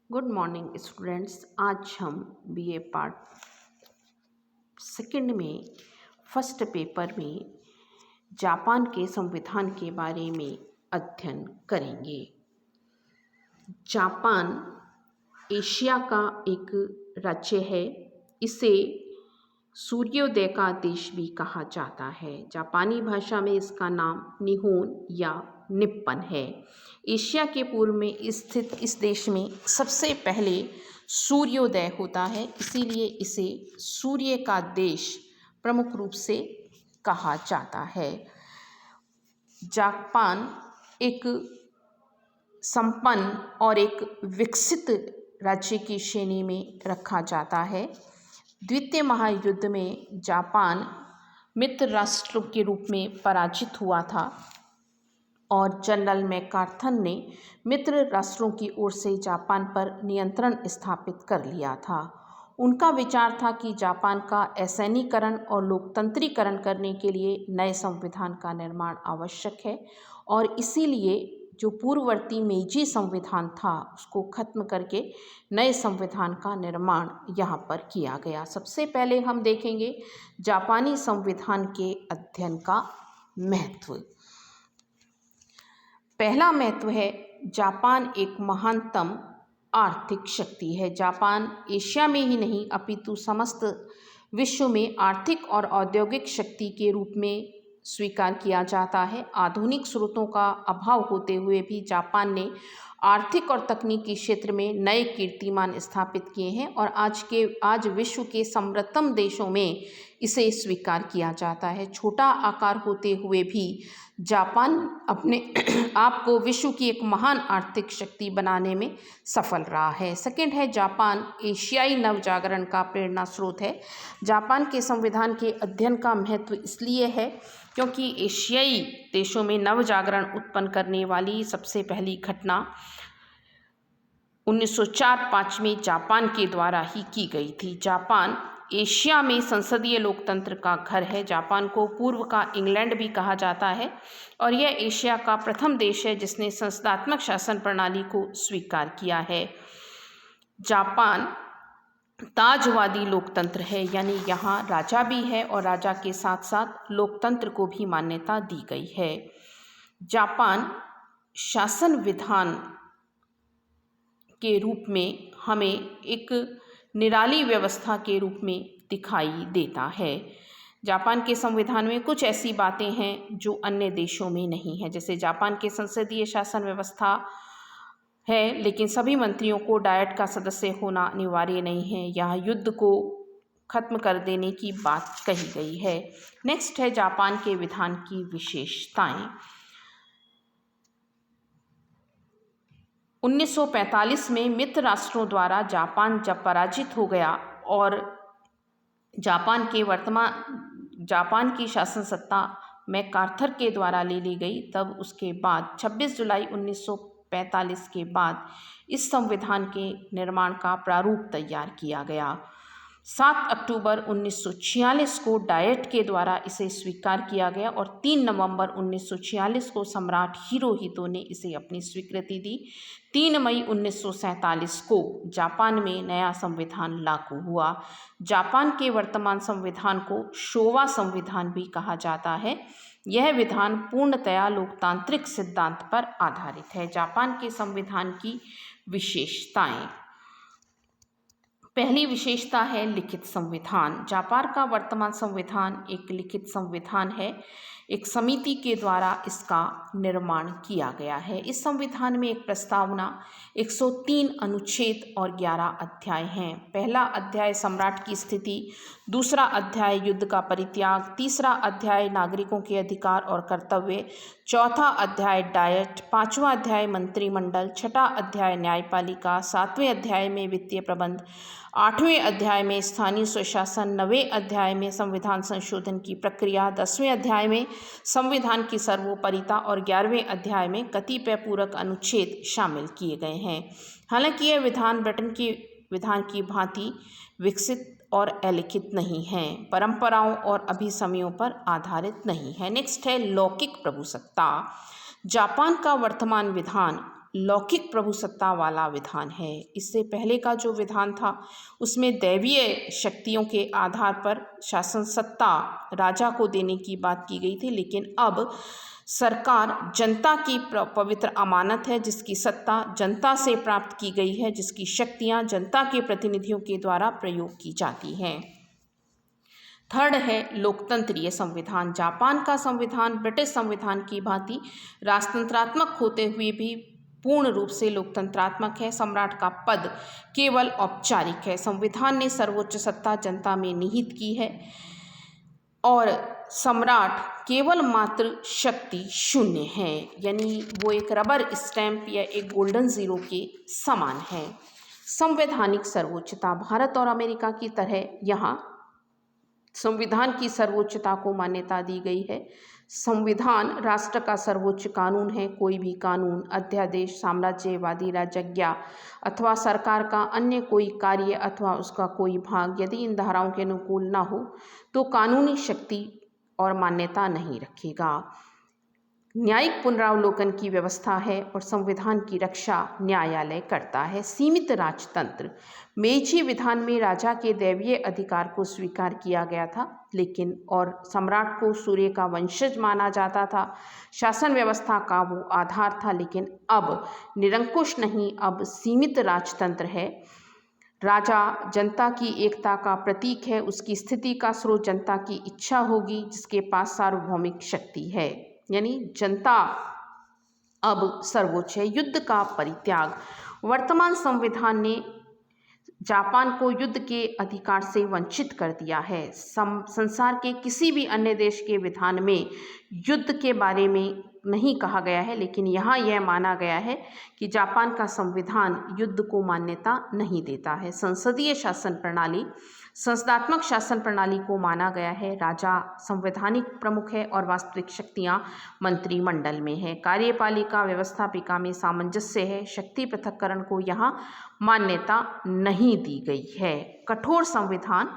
Good morning students. आज हम BA part second में फर्स्ट पेपर में जापान के संविधान के बारे में अध्ययन करेंगे। जापान एशिया का एक राज्य है। इसे सूर्योदय का देश भी कहा जाता है। जापानी भाषा में इसका नाम निहोन या निप्पन है। एशिया के पूर्व में स्थित इस देश में सबसे पहले सूर्योदय होता है, इसीलिए इसे सूर्य का देश प्रमुख रूप से कहा जाता है। जापान एक संपन्न और एक विकसित राज्य की श्रेणी में रखा जाता है। द्वितीय महायुद्ध में जापान मित्र राष्ट्र के रूप में पराजित हुआ था और जनरल मैकार्थर ने मित्र राष्ट्रों की ओर से जापान पर नियंत्रण स्थापित कर लिया था। उनका विचार था कि जापान का असैनीकरण और लोकतंत्रीकरण करने के लिए नए संविधान का निर्माण आवश्यक है और इसीलिए जो पूर्ववर्ती मेजी संविधान था उसको खत्म करके नए संविधान का निर्माण यहाँ पर किया गया। सबसे पहले हम देखेंगे जापानी संविधान के अध्ययन का महत्व। पहला महत्व है जापान एक महानतम आर्थिक शक्ति है। जापान एशिया में ही नहीं अपितु समस्त विश्व में आर्थिक और औद्योगिक शक्ति के रूप में स्वीकार किया जाता है। आधुनिक स्रोतों का अभाव होते हुए भी जापान ने आर्थिक और तकनीकी क्षेत्र में नए कीर्तिमान स्थापित किए हैं और आज विश्व के समृद्धतम देशों में इसे स्वीकार किया जाता है। छोटा आकार होते हुए भी जापान अपने आप को विश्व की एक महान आर्थिक शक्ति बनाने में सफल रहा है। सेकंड है जापान एशियाई नवजागरण का प्रेरणा स्रोत है। जापान के संविधान के अध्ययन का महत्व इसलिए है क्योंकि एशियाई देशों में नवजागरण उत्पन्न करने वाली सबसे पहली घटना 1904-05 में जापान के द्वारा ही की गई थी। जापान एशिया में संसदीय लोकतंत्र का घर है। जापान को पूर्व का इंग्लैंड भी कहा जाता है और यह एशिया का प्रथम देश है जिसने संसदात्मक शासन प्रणाली को स्वीकार किया है। जापान ताजवादी लोकतंत्र है, यानी यहाँ राजा भी है और राजा के साथ साथ लोकतंत्र को भी मान्यता दी गई है। जापान शासन विधान के रूप में हमें एक निराली व्यवस्था के रूप में दिखाई देता है। जापान के संविधान में कुछ ऐसी बातें हैं जो अन्य देशों में नहीं है। जैसे जापान के संसदीय शासन व्यवस्था है, लेकिन सभी मंत्रियों को डायट का सदस्य होना अनिवार्य नहीं है। यहाँ युद्ध को खत्म कर देने की बात कही गई है। नेक्स्ट है जापान के विधान की विशेषताएं। 1945 में मित्र राष्ट्रों द्वारा जापान जब पराजित हो गया और जापान की शासन सत्ता मैकार्थर के द्वारा ले ली गई, तब उसके बाद 26 जुलाई 1945 के बाद इस संविधान के निर्माण का प्रारूप तैयार किया गया। 7 अक्टूबर 1946 को डायट के द्वारा इसे स्वीकार किया गया और 3 नवंबर 1946 को सम्राट हिरोहितो ने इसे अपनी स्वीकृति दी। 3 मई 1947 को जापान में नया संविधान लागू हुआ। जापान के वर्तमान संविधान को शोवा संविधान भी कहा जाता है। यह विधान पूर्णतया लोकतांत्रिक सिद्धांत पर आधारित है। जापान के संविधान की विशेषताएं। पहली विशेषता है लिखित संविधान। जापान का वर्तमान संविधान एक लिखित संविधान है। एक समिति के द्वारा इसका निर्माण किया गया है। इस संविधान में एक प्रस्तावना, 103 अनुच्छेद और 11 अध्याय हैं। पहला अध्याय सम्राट की स्थिति, दूसरा अध्याय युद्ध का परित्याग, तीसरा अध्याय नागरिकों के अधिकार और कर्तव्य, चौथा अध्याय डायट, पांचवा अध्याय मंत्रिमंडल, छठा अध्याय न्यायपालिका, 7वें अध्याय में वित्तीय प्रबंध, 8वें अध्याय में स्थानीय स्वशासन, 9वें अध्याय में संविधान संशोधन की प्रक्रिया, 10वें अध्याय में संविधान की सर्वोपरिता और 11वें अध्याय में कतिपय पूरक अनुच्छेद शामिल किए गए हैं। हालांकि यह विधान ब्रिटेन के विधान की भांति विकसित और अलिखित नहीं है, परंपराओं और अभिसमयों पर आधारित नहीं है। नेक्स्ट है लौकिक प्रभुसत्ता। जापान का वर्तमान विधान लौकिक प्रभुसत्ता वाला विधान है। इससे पहले का जो विधान था उसमें दैवीय शक्तियों के आधार पर शासन सत्ता राजा को देने की बात की गई थी, लेकिन अब सरकार जनता की पवित्र अमानत है, जिसकी सत्ता जनता से प्राप्त की गई है, जिसकी शक्तियां जनता के प्रतिनिधियों के द्वारा प्रयोग की जाती हैं। थर्ड है लोकतंत्रीय संविधान। जापान का संविधान ब्रिटिश संविधान की भांति राजतंत्रात्मक होते हुए भी पूर्ण रूप से लोकतंत्रात्मक है। सम्राट का पद केवल औपचारिक है। संविधान ने सर्वोच्च सत्ता जनता में निहित की है और सम्राट केवल मात्र शक्ति शून्य है, यानी वो एक रबर स्टैंप या एक गोल्डन जीरो के समान है। संवैधानिक सर्वोच्चता। भारत और अमेरिका की तरह यहाँ संविधान की सर्वोच्चता को मान्यता दी गई है। संविधान राष्ट्र का सर्वोच्च कानून है। कोई भी कानून, अध्यादेश, साम्राज्यवादी राजज्ञा अथवा सरकार का अन्य कोई कार्य अथवा उसका कोई भाग यदि इन धाराओं के अनुकूल न हो तो कानूनी शक्ति और मान्यता नहीं रखेगा। न्यायिक पुनरावलोकन की व्यवस्था है और संविधान की रक्षा न्यायालय करता है। सीमित राजतंत्र। मेइजी विधान में राजा के दैवीय अधिकार को स्वीकार किया गया था, लेकिन और सम्राट को सूर्य का वंशज माना जाता था। शासन व्यवस्था का वो आधार था, लेकिन अब निरंकुश नहीं, अब सीमित राजतंत्र है। राजा जनता की एकता का प्रतीक है। उसकी स्थिति का स्रोत जनता की इच्छा होगी, जिसके पास सार्वभौमिक शक्ति है, यानी जनता अब सर्वोच्च है। युद्ध का परित्याग। वर्तमान संविधान ने जापान को युद्ध के अधिकार से वंचित कर दिया है। संसार के किसी भी अन्य देश के विधान में युद्ध के बारे में नहीं कहा गया है, लेकिन यहाँ यह माना गया है कि जापान का संविधान युद्ध को मान्यता नहीं देता है। संसदीय शासन प्रणाली। संसदात्मक शासन प्रणाली को माना गया है। राजा संवैधानिक प्रमुख है और वास्तविक शक्तियां मंत्रिमंडल में है। कार्यपालिका व्यवस्थापिका में सामंजस्य है। शक्ति पृथक्करण को यहाँ मान्यता नहीं दी गई है। कठोर संविधान।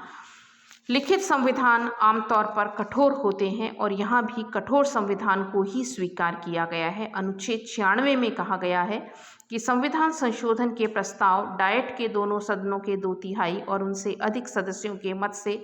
लिखित संविधान आमतौर पर कठोर होते हैं और यहाँ भी कठोर संविधान को ही स्वीकार किया गया है। अनुच्छेद 96 में कहा गया है कि संविधान संशोधन के प्रस्ताव डायट के दोनों सदनों के 2/3 और उनसे अधिक सदस्यों के मत से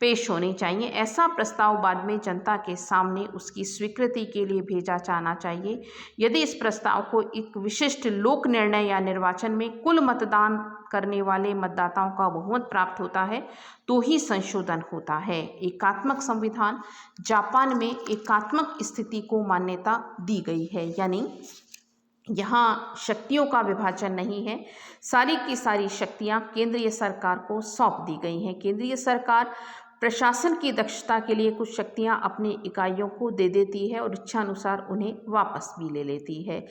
पेश होने चाहिए। ऐसा प्रस्ताव बाद में जनता के सामने उसकी स्वीकृति के लिए भेजा जाना चाहिए। यदि इस प्रस्ताव को एक विशिष्ट लोक निर्णय या निर्वाचन में कुल मतदान करने वाले मतदाताओं का बहुमत प्राप्त होता है तो ही संशोधन होता है। एकात्मक संविधान। जापान में एकात्मक स्थिति को मान्यता दी गई है, यानी यहाँ शक्तियों का विभाजन नहीं है। सारी की सारी शक्तियाँ केंद्रीय सरकार को सौंप दी गई हैं। केंद्रीय सरकार प्रशासन की दक्षता के लिए कुछ शक्तियाँ अपनी इकाइयों को दे देती है और इच्छानुसार उन्हें वापस भी ले लेती है।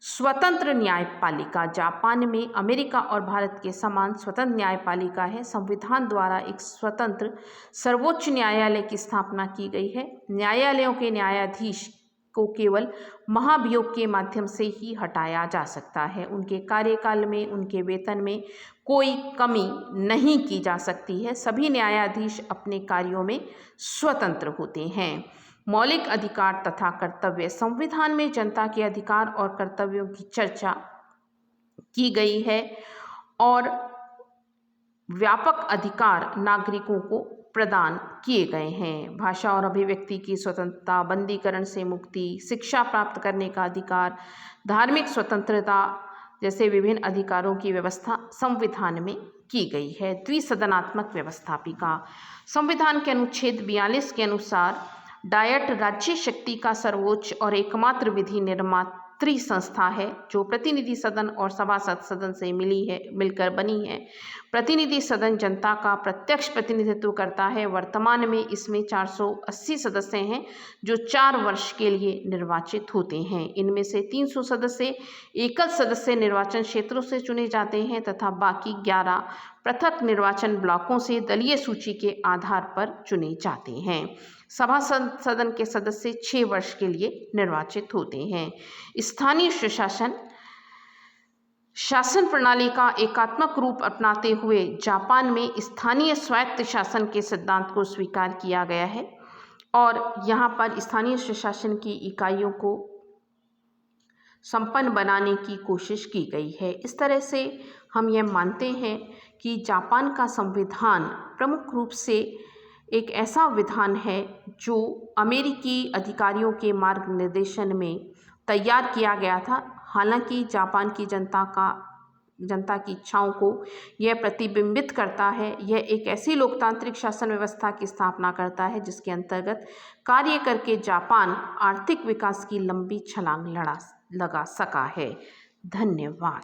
स्वतंत्र न्यायपालिका। जापान में अमेरिका और भारत के समान स्वतंत्र न्यायपालिका है। संविधान द्वारा एक स्वतंत्र सर्वोच्च न्यायालय की स्थापना की गई है। न्यायालयों के न्यायाधीश को केवल महाभियोग के माध्यम से ही हटाया जा सकता है। उनके कार्यकाल में उनके वेतन में कोई कमी नहीं की जा सकती है। सभी न्यायाधीश अपने कार्यों में स्वतंत्र होते हैं। मौलिक अधिकार तथा कर्तव्य। संविधान में जनता के अधिकार और कर्तव्यों की चर्चा की गई है और व्यापक अधिकार नागरिकों को प्रदान किए गए हैं। भाषा और अभिव्यक्ति की स्वतंत्रता, बंदीकरण से मुक्ति, शिक्षा प्राप्त करने का अधिकार, धार्मिक स्वतंत्रता जैसे विभिन्न अधिकारों की व्यवस्था संविधान में की गई है। द्विसदनात्मक व्यवस्थापिका। संविधान के अनुच्छेद 42 के अनुसार डायट राज्य शक्ति का सर्वोच्च और एकमात्र विधि निर्मात्री संस्था है जो प्रतिनिधि सदन और सभासद सदन से मिलकर बनी है। प्रतिनिधि सदन जनता का प्रत्यक्ष प्रतिनिधित्व करता है। वर्तमान में इसमें 480 सदस्य हैं जो 4 वर्ष के लिए निर्वाचित होते हैं। इनमें से 300 सदस्य एकल सदस्य निर्वाचन क्षेत्रों से चुने जाते हैं तथा बाकी 11 पृथक निर्वाचन ब्लॉकों से दलीय सूची के आधार पर चुने जाते हैं। सभासद सदन के सदस्य 6 वर्ष के लिए निर्वाचित होते हैं। स्थानीय स्वशासन। शासन प्रणाली का एकात्मक रूप अपनाते हुए जापान में स्थानीय स्वायत्त शासन के सिद्धांत को स्वीकार किया गया है और यहाँ पर स्थानीय स्वशासन की इकाइयों को संपन्न बनाने की कोशिश की गई है। इस तरह से हम यह मानते हैं कि जापान का संविधान प्रमुख रूप से एक ऐसा विधान है जो अमेरिकी अधिकारियों के मार्गनिर्देशन में तैयार किया गया था। हालांकि जापान की जनता की इच्छाओं को यह प्रतिबिंबित करता है। यह एक ऐसी लोकतांत्रिक शासन व्यवस्था की स्थापना करता है जिसके अंतर्गत कार्य करके जापान आर्थिक विकास की लंबी छलांग लगा सका है। धन्यवाद।